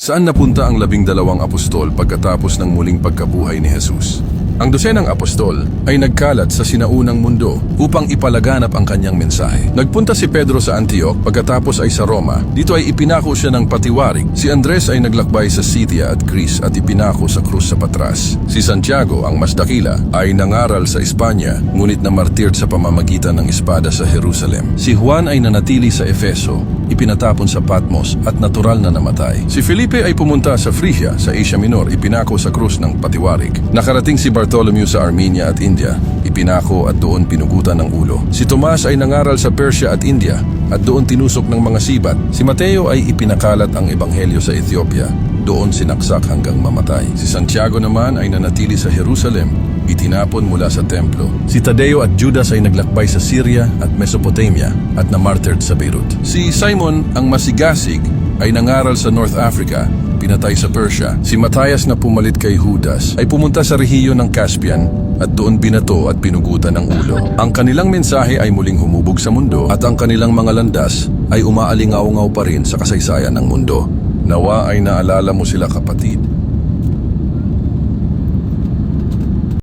Saan napunta ang 12 apostol pagkatapos ng muling pagkabuhay ni Jesus? Ang 12 apostol ay nagkalat sa sinaunang mundo upang ipalaganap ang kanyang mensahe. Nagpunta si Pedro sa Antioch, pagkatapos ay sa Roma. Dito ay ipinako siya ng patiwarik. Si Andres ay naglakbay sa Scythia at Greece at ipinako sa krus sa Patras. Si Santiago, ang mas dakila, ay nangaral sa Espanya, ngunit namartir sa pamamagitan ng espada sa Jerusalem. Si Juan ay nanatili sa Efeso, ipinatapon sa Patmos at natural na namatay. Si Felipe ay pumunta sa Phrygia sa Asia Minor, ipinako sa krus ng patiwarik. Nakarating si Bartholomew sa Armenia at India, ipinako at doon pinugutan ng ulo. Si Tomas ay nangaral sa Persia at India at doon tinusok ng mga sibat. Si Mateo ay ipinakalat ang ebanghelyo sa Ethiopia, doon sinaksak hanggang mamatay. Si Santiago naman ay nanatili sa Jerusalem, itinapon mula sa templo. Si Tadeo at Judas ay naglakbay sa Syria at Mesopotamia at namartyred sa Beirut. Si Simon, ang masigasig, ay nangaral sa North Africa, pinatay sa Persia. Si Matthias na pumalit kay Judas ay pumunta sa rehiyon ng Caspian at doon binato at pinugutan ng ulo. Ang kanilang mensahe ay muling humubog sa mundo at ang kanilang mga landas ay umaalingaw-ngaw pa rin sa kasaysayan ng mundo. Nawa ay naalala mo sila, kapatid.